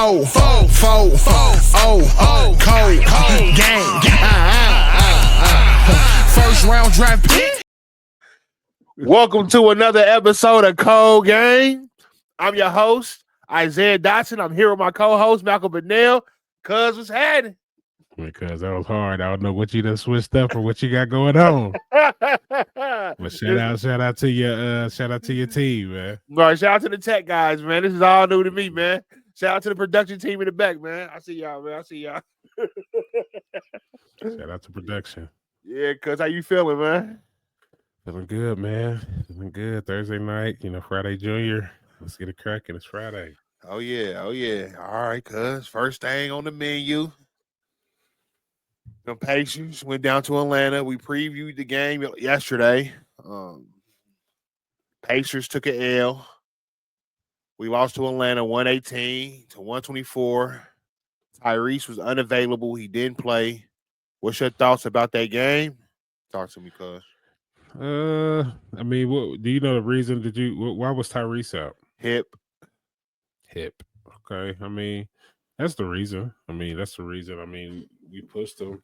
Cold game. First round draft pick. Welcome to another episode of Coldgame. I'm your host, Isaiah Dotson. I'm here with my co-host, Malcolm Bigg.Malc. Cuz, what's happening? Because that was hard. I don't know what you done switched up or what you got going on. But shout out to your team, man. All right, shout out to the tech guys, man. This is all new to me, man. Shout out to the production team in the back, man. I see y'all, man. Shout out to production. Yeah, cuz, how you feeling, man? Feeling good, man. Feeling good. Thursday night, Friday Junior. Let's get it cracking. It's Friday. Oh, yeah. All right, cuz. First thing on the menu. The Pacers went down to Atlanta. We previewed the game yesterday. Pacers took an L. We lost to Atlanta 118 to 124. Tyrese was unavailable. He didn't play. What's your thoughts about that game? Talk to me, cuz. Do you know the reason? Why was Tyrese out? Hip. Okay. That's the reason. We pushed them.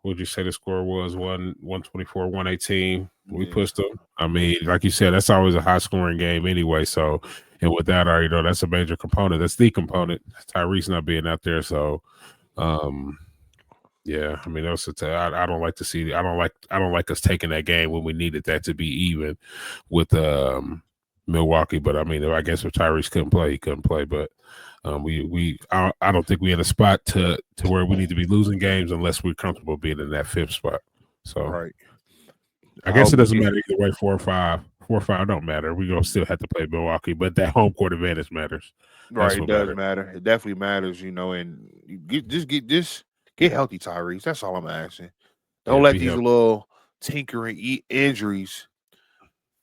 What would you say the score was? 124, 118. We pushed them. Like you said, that's always a high scoring game anyway. So, and with that, that's a major component. That's the component. Tyrese not being out there. So, yeah. I don't like to see. I don't like us taking that game when we needed that to be even with Milwaukee. But I guess if Tyrese couldn't play, he couldn't play. But I don't think we're in a spot to where we need to be losing games unless we're comfortable being in that fifth spot. So right. I guess it doesn't matter either way. 4 or 5. 4 or 5 don't matter. We're gonna still have to play Milwaukee, but that home court advantage matters. Right, it does matter. It definitely matters, and get healthy, Tyrese. That's all I'm asking. Don't let these little tinkering injuries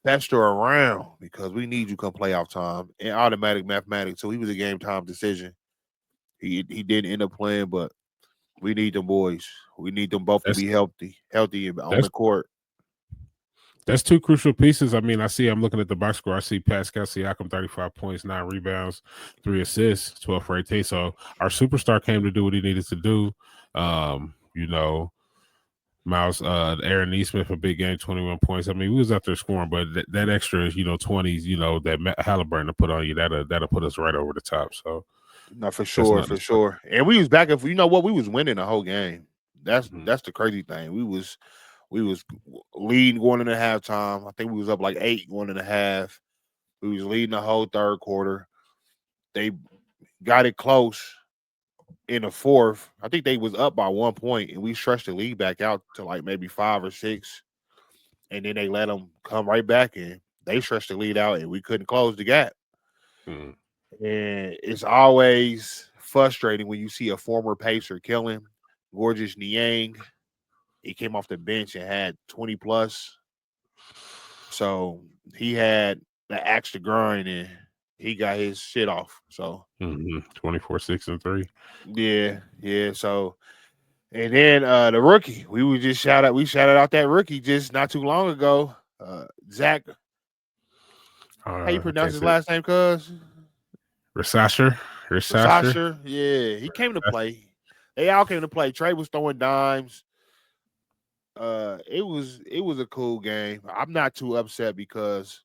fester around because we need you come playoff time and automatic mathematics. So he was a game time decision. He didn't end up playing, but we need them boys. We need them both to be healthy on the court. That's two crucial pieces. I'm looking at the box score. I see Pascal Siakam, 35 points, 9 rebounds, 3 assists, 12 for 18. So our superstar came to do what he needed to do. Miles, Aaron Neesmith, a big game, 21 points. We was out there scoring, but that extra, 20s, that Halliburton to put on you, that'll put us right over the top. So, no, for sure. And we was back we was winning the whole game. That's the crazy thing. We was leading going into halftime. I think we was up like 8 going into half. We was leading the whole third quarter. They got it close in the fourth. I think they was up by 1 point, and we stretched the lead back out to like maybe 5 or 6. And then they let them come right back in. They stretched the lead out, and we couldn't close the gap. And it's always frustrating when you see a former Pacer killing. Gorgeous Niang. He came off the bench and had 20 plus. So he had the axe to grind, and he got his shit off. So 24, 6, and 3. Yeah. So, and then the rookie, we shouted out that rookie just not too long ago. Zach. How you pronounce his last name, cuz? Rasasher. Yeah, he came to play. They all came to play. Trey was throwing dimes. It was a cool game. I'm not too upset because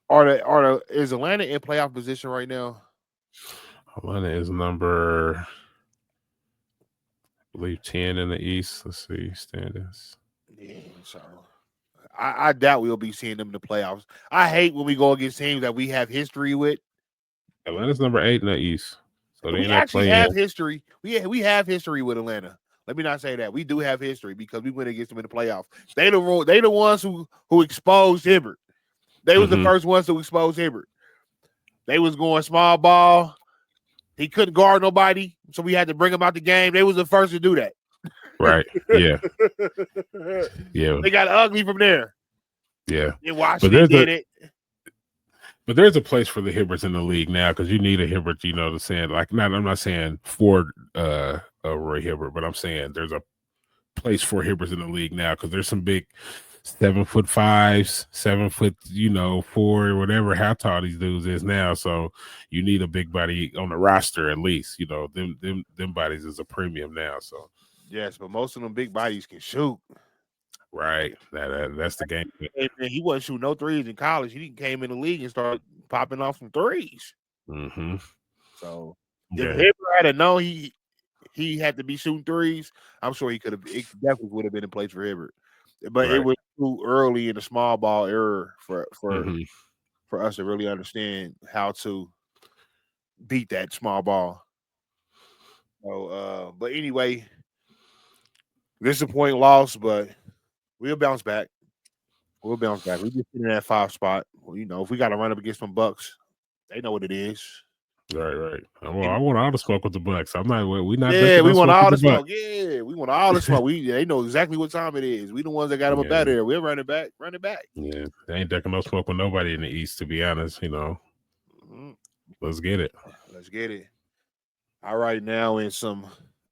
is Atlanta in playoff position right now? Atlanta is number, I believe, 10 in the East. Let's see standings. Yeah, so I doubt we'll be seeing them in the playoffs. I hate when we go against teams that we have history with. Atlanta's number 8 in the East. So we actually have history. We have history with Atlanta. Let me not say that. We do have history because we went against them in the playoffs. They the ones who exposed Hibbert. They was the first ones to expose Hibbert. They was going small ball. He couldn't guard nobody, so we had to bring him out the game. They was the first to do that. Right. Yeah. Yeah. They got ugly from there. Yeah. And Washington did it. But there's a place for the Hibberts in the league now because you need a Hibbert, to say I'm not saying for Roy Hibbert, but I'm saying there's a place for Hibberts in the league now because there's some big 7'5", 7'4", whatever how tall these dudes is now. So you need a big body on the roster at least. Them bodies is a premium now. So yes, but most of them big bodies can shoot. right, that's the game. And he wasn't shooting no threes in college. He came in the league and started popping off some threes. Mm-hmm. So if Yeah. Hibbert had known he had to be shooting threes, I'm sure he could have. It definitely would have been in place for Hibbert. But it Right. was too early in the small ball era for Mm-hmm. us to really understand how to beat that small ball. So, but anyway, disappointing loss, but we'll bounce back. We'll bounce back. We just in that 5 spot. Well, if we got to run up against some Bucks, they know what it is. Right. Well, I want all the smoke with the Bucks. I'm not. We're not. Yeah, we want all the Bucks. smoke. Yeah, we want all the smoke. They know exactly what time it is. We the ones that got them up out there. We'll run it back. Yeah, they ain't decking no smoke with nobody in the East. To be honest, Mm-hmm. Let's get it. Let's get it. All right, now in some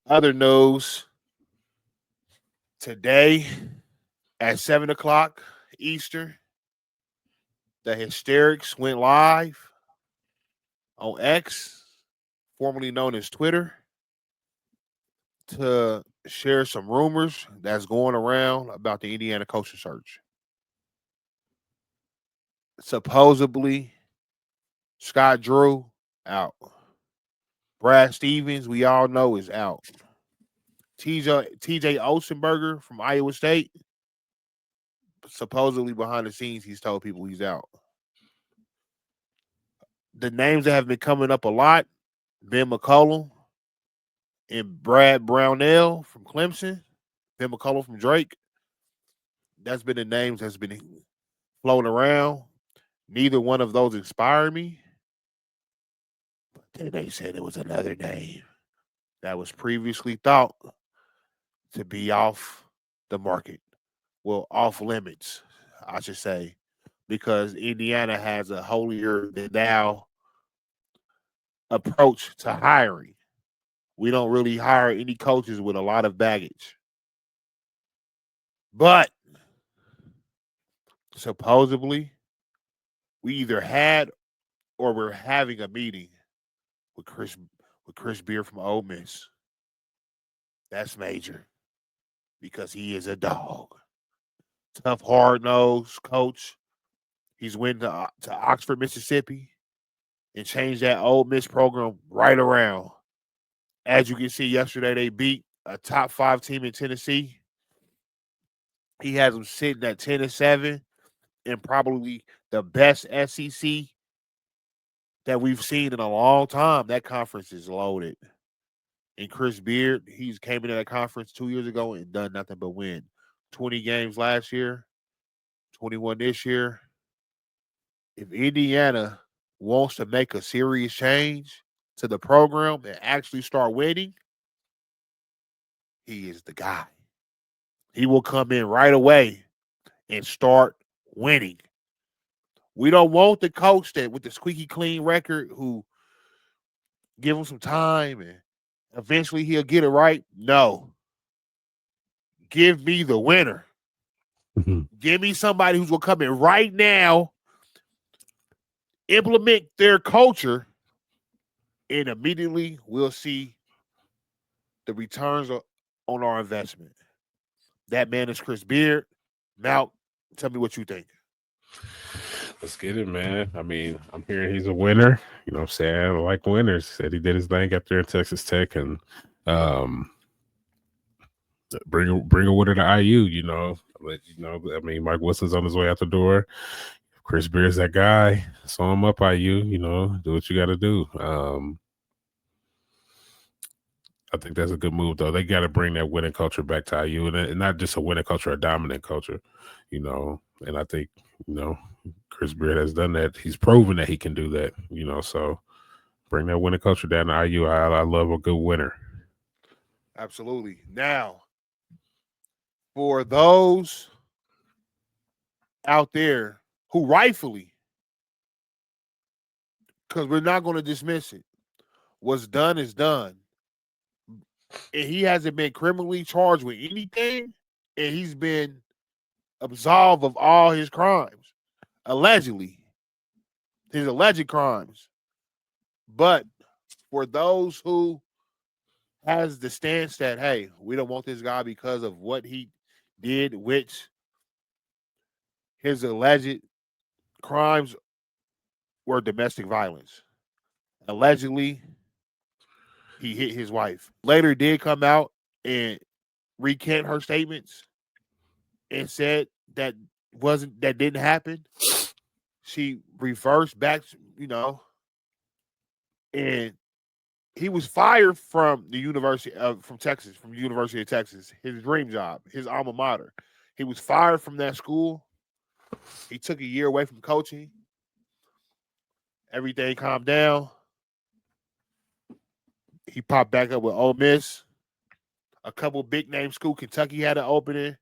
other news, today at 7:00 Eastern, the Hysterics went live on X, formerly known as Twitter, to share some rumors that's going around about the Indiana coaching search. Supposedly, Scott Drew out. Brad Stevens, we all know, is out. TJ Olsenberger from Iowa State, supposedly behind the scenes, he's told people he's out. The names that have been coming up a lot, Ben McCollum and Brad Brownell from Clemson, Ben McCollum from Drake. That's been the names that's been floating around. Neither one of those inspired me. But then they said it was another name that was previously thought to be off the market. Well, off limits, I should say, because Indiana has a holier than thou approach to hiring. We don't really hire any coaches with a lot of baggage. But supposedly, we either had or we're having a meeting with Chris Beard from Ole Miss. That's major because he is a dog. Tough, hard-nosed coach. He's went to Oxford, Mississippi, and changed that Ole Miss program right around. As you can see, yesterday they beat a top 5 team in Tennessee. He has them sitting at 10-7 and probably the best SEC that we've seen in a long time. That conference is loaded. And Chris Beard, he's came into that conference 2 years ago and done nothing but win. 20 games last year, 21 this year. If Indiana wants to make a serious change to the program and actually start winning, he is the guy. He will come in right away and start winning. We don't want the coach that with the squeaky clean record who give him some time and eventually he'll get it right. No. Give me the winner. Mm-hmm. Give me somebody who's going to come in right now, implement their culture, and immediately we'll see the returns on our investment. That man is Chris Beard. Malc, tell me what you think. Let's get it, man. I mean, I'm hearing he's a winner. You know what I'm saying? I like winners. Said he did his thing up there in Texas Tech and bring a winner to IU, I mean, Mike Wilson's on his way out the door. Chris Beard's that guy. Sew him up, IU, do what you got to do. I think that's a good move, though. They got to bring that winning culture back to IU, and not just a winning culture, a dominant culture, And I think, Chris Beard has done that. He's proven that he can do that, So bring that winning culture down to IU. I love a good winner. Absolutely. Now, for those out there who rightfully, because we're not going to dismiss it, what's done is done. And he hasn't been criminally charged with anything, and he's been absolved of all his crimes, allegedly, his alleged crimes. But for those who has the stance that, hey, we don't want this guy because of what he did, which his alleged crimes were domestic violence. Allegedly, he hit his wife. Later did come out and recant her statements and said that didn't happen. She reversed back, and he was fired from the University of Texas, his dream job, his alma mater. He was fired from that school. He took a year away from coaching. Everything calmed down. He popped back up with Ole Miss. A couple big name schools. Kentucky had an opening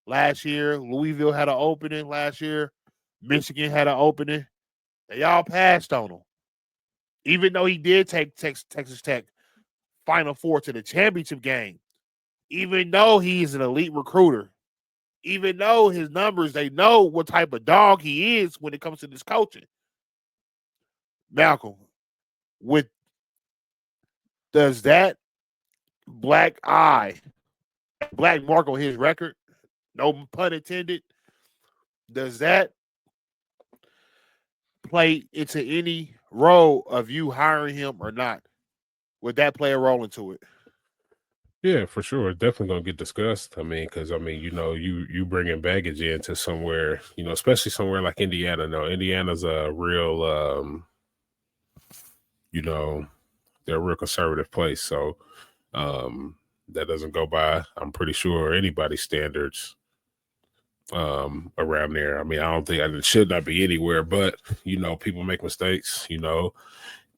last year. Louisville had an opening last year. Michigan had an opening. They all passed on him. Even though he did take Texas Tech Final Four to the championship game. Even though he's an elite recruiter. Even though his numbers, they know what type of dog he is when it comes to this coaching. Malcolm, does that black mark on his record, no pun intended, does that play into any role of you hiring him or not? Would that play a role into it? Yeah, for sure. Definitely gonna get discussed. I mean, because you bringing baggage into somewhere, especially somewhere like Indiana. No, Indiana's a real, they're a real conservative place. So that doesn't go by, I'm pretty sure, anybody's standards around there. I mean, I don't think it should not be anywhere, but people make mistakes.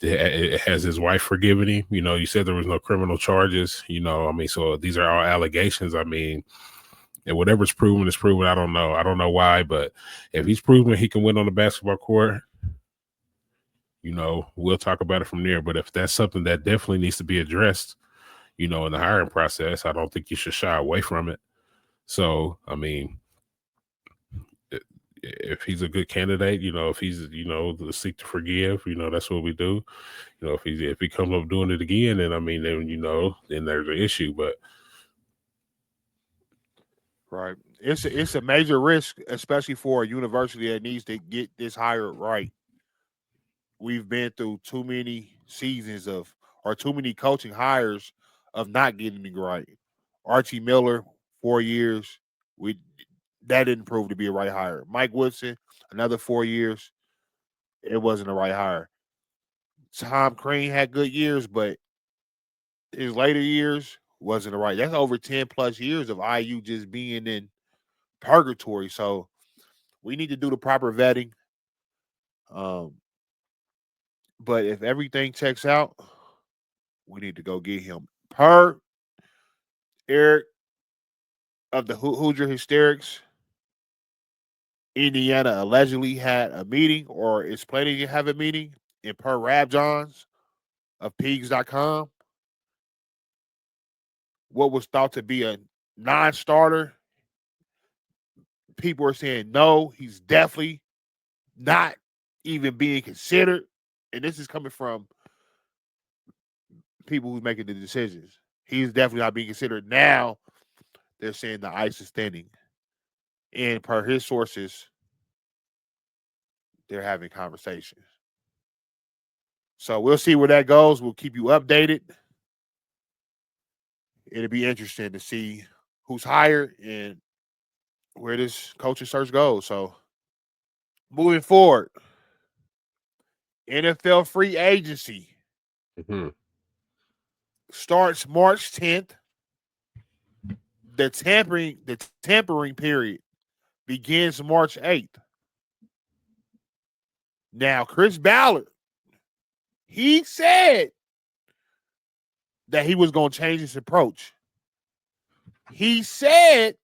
It has his wife forgiven him. You said there was no criminal charges. So these are all allegations. I mean, and whatever's proven is proven. I don't know. I don't know why, but if he's proven he can win on the basketball court, we'll talk about it from there. But if that's something that definitely needs to be addressed, in the hiring process, I don't think you should shy away from it. So, I mean, if he's a good candidate, if he's, the seek to forgive, that's what we do. If he comes up doing it again, then then there's an issue. But right, it's a major risk, especially for a university that needs to get this hire right. We've been through too many seasons or too many coaching hires of not getting it right. Archie Miller, 4 years, that didn't prove to be a right hire. Mike Woodson, another 4 years, it wasn't a right hire. Tom Crean had good years, but his later years wasn't right. That's over 10 plus years of IU just being in purgatory. So we need to do the proper vetting. But if everything checks out, we need to go get him. Per Eric of the Hoosier Hysterics, Indiana allegedly had a meeting or is planning to have a meeting. And per Rab Johns of Pigs.com, what was thought to be a non-starter, people are saying no, he's definitely not even being considered. And this is coming from people who's making the decisions. He's definitely not being considered. Now they're saying the ice is thinning. And per his sources, they're having conversations. So we'll see where that goes. We'll keep you updated. It'll be interesting to see who's hired and where this coaching search goes. So moving forward, NFL free agency starts March 10th. The tampering period begins March 8th. Now, Chris Ballard, he said that he was going to change his approach. He said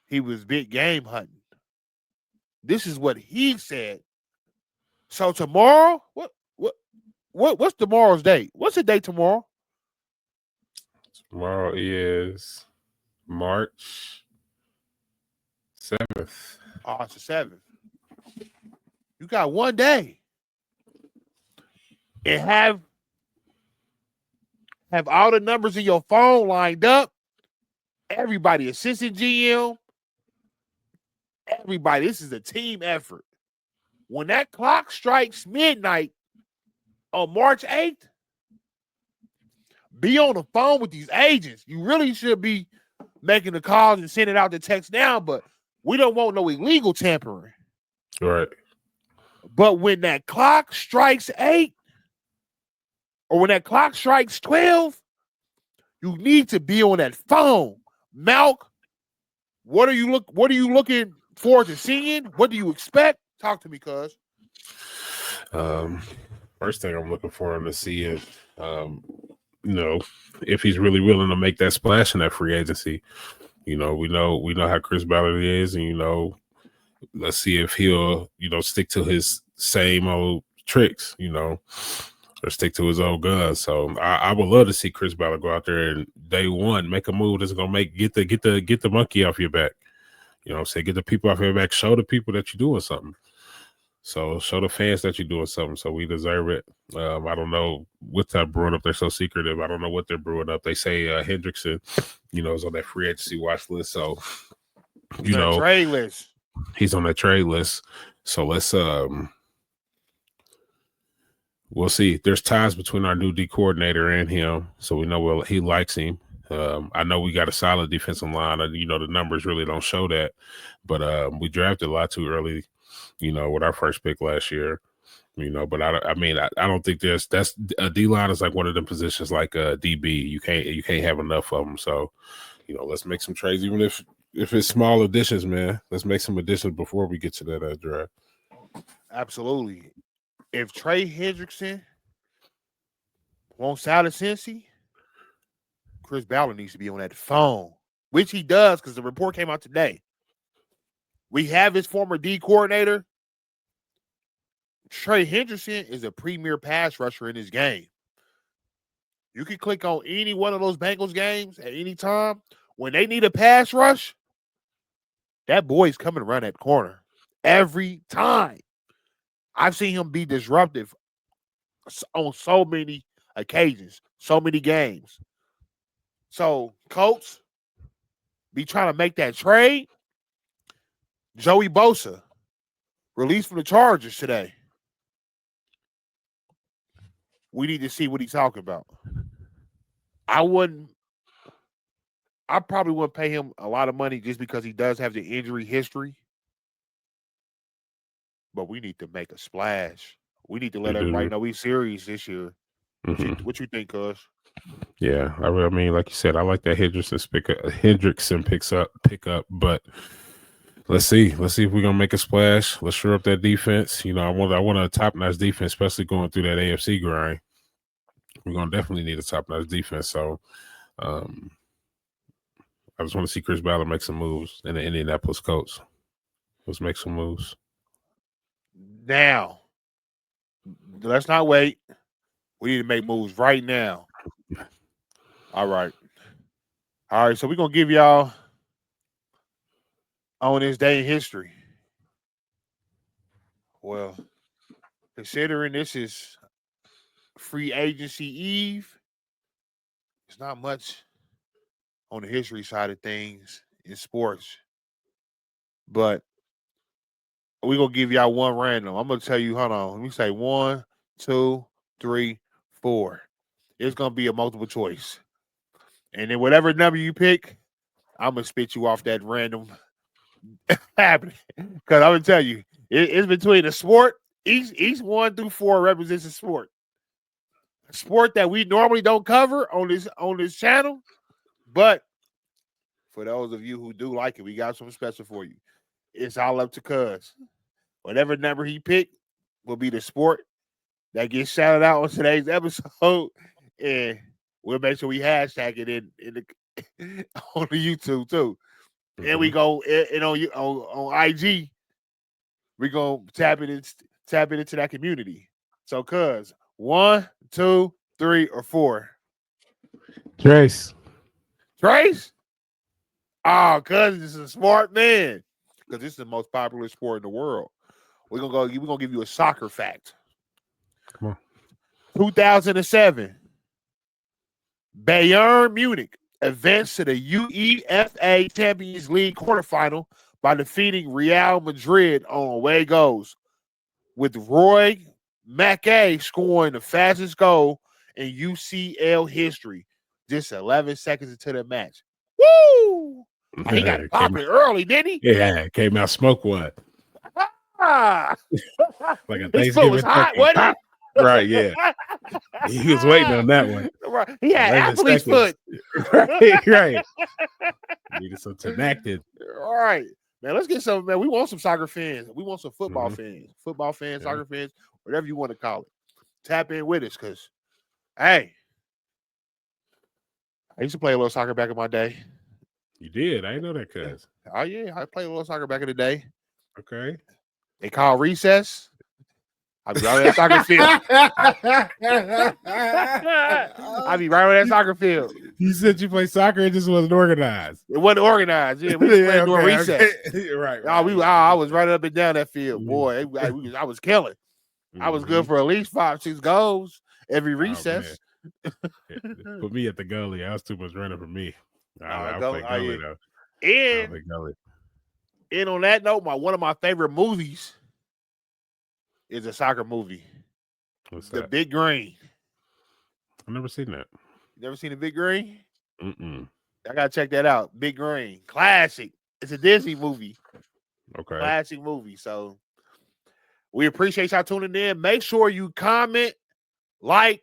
he was big game hunting. This is what he said. So tomorrow, what's tomorrow's date? What's the date tomorrow? Tomorrow is March 7th. Oh, it's the 7th. You got one day. And have all the numbers in your phone lined up. Everybody, assistant GM, everybody. This is a team effort. When that clock strikes midnight on March 8th, be on the phone with these agents. You really should be making the calls and sending out the text now, but we don't want no illegal tampering. Right. But when that clock strikes 8, or when that clock strikes 12, you need to be on that phone. Malc, what are you looking forward to seeing? What do you expect? Talk to me, cuz. First thing I'm looking for him to see is, if he's really willing to make that splash in that free agency. We know how Chris Ballard is, and let's see if he'll, stick to his same old tricks, or stick to his old guns. So I would love to see Chris Ballard go out there and day one make a move that's gonna get the monkey off your back. Get the people off your back. Show the people that you're doing something. So show the fans that you're doing something. So we deserve it. I don't know what they're brewing up. They're so secretive. I don't know what they're brewing up. They say Hendrickson, is on that free agency watch list. So he's on that trade list. He's on that trade list. So let's we'll see. There's ties between our new D coordinator and him, so we know he likes him. I know we got a solid defensive line. The numbers really don't show that, but we drafted a lot too early. With our first pick last year. But I don't think that's a D line is like one of them positions like a DB. You can't have enough of them. So, let's make some trades, even if it's small additions, man. Let's make some additions before we get to that draft. Absolutely. If Trey Hendrickson wants out of Cincy, Chris Ballard needs to be on that phone, which he does because the report came out today. We have his former D coordinator. Trey Hendrickson is a premier pass rusher in this game. You can click on any one of those Bengals games at any time. When they need a pass rush, that boy's coming around that corner every time. I've seen him be disruptive on so many occasions, so many games. So, Colts, be trying to make that trade. Joey Bosa, released from the Chargers today. We need to see what he's talking about. I probably wouldn't pay him a lot of money just because he does have the injury history. But we need to make a splash. We need to let everybody know we're serious this year. Mm-hmm. What you think, cuz? Yeah, I mean, like you said, I like that Hendrickson pick up, but let's see if we're gonna make a splash. Let's shore up that defense. I want a top-notch defense, especially going through that AFC grind. We're gonna definitely need a top-notch defense. So, I just want to see Chris Ballard make some moves in the Indianapolis Colts. Let's make some moves now. Let's not wait. We need to make moves right now. All right. So we're gonna give y'all on this day in history. Well, considering this is free agency eve, there's not much on the history side of things in sports. But we're going to give y'all one random. I'm going to tell you, hold on. Let me say 1, 2, 3, 4. It's going to be a multiple choice. And then whatever number you pick, I'm going to spit you off that random happening. Because I'm going to tell you, it's between a sport. Each 1 through 4 represents a sport. A sport that we normally don't cover on this channel. But for those of you who do like it, we got something special for you. It's all up to cuz. Whatever number he picked will be the sport that gets shouted out on today's episode. And we'll make sure we hashtag it in the on the YouTube too. Mm-hmm. And we go and on IG, we're gonna tap it into that community. So cuz 1, 2, 3, or 4. Trace. Oh, cuz this is a smart man. because this is the most popular sport in the world. We're gonna give you a soccer fact. Come on. 2007, Bayern Munich advanced to the UEFA Champions League quarterfinal by defeating Real Madrid on away goals, with Roy Mackay scoring the fastest goal in UCL history, just 11 seconds into the match. Woo! He got it popping early, didn't he? Yeah, came out smoke what? Ah! Like a His foot was Thanksgiving hot, turkey. wasn't it? Right, yeah. He was waiting on that one. Right. He had 11 athlete's seconds. foot. right. Needed some tenactin. All right. Man, let's get some, man. We want some soccer fans. We want some football fans. Football fans, Yeah. soccer fans, whatever you want to call it. Tap in with us, because, hey, I used to play a little soccer back in my day. You did. I didn't know that, cuz. Oh, yeah. I played a little soccer back in the day. Okay. They call recess. I'd be right on that soccer field. I'd be right on that soccer field. You said you play soccer, it just wasn't organized. It wasn't organized. Yeah, we was playing during recess. Okay. Right. I was right up and down that field. Boy, I was killing. I was good for at least 5-6 goals every recess. Put me at the gully. I was too much running for me. I'll play gully, though. And on that note, one of my favorite movies is a soccer movie. What's The that? Big Green. I've never seen that. You never seen The Big Green? Mm-mm. I gotta check that out. Big Green, classic. It's a Disney movie. Okay. Classic movie. So we appreciate y'all tuning in. Make sure you comment, like,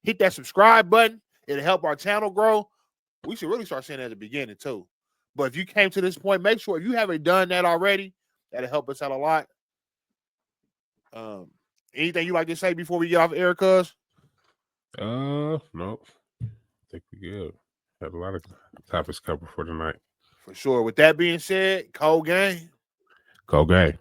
hit that subscribe button. It'll help our channel grow. We should really start saying that at the beginning too. But if you came to this point, make sure if you haven't done that already, that'll help us out a lot. Anything you like to say before we get off air, cuz? Nope. I think we good. Had a lot of topics covered for tonight. For sure. With that being said, Coldgame. Coldgame.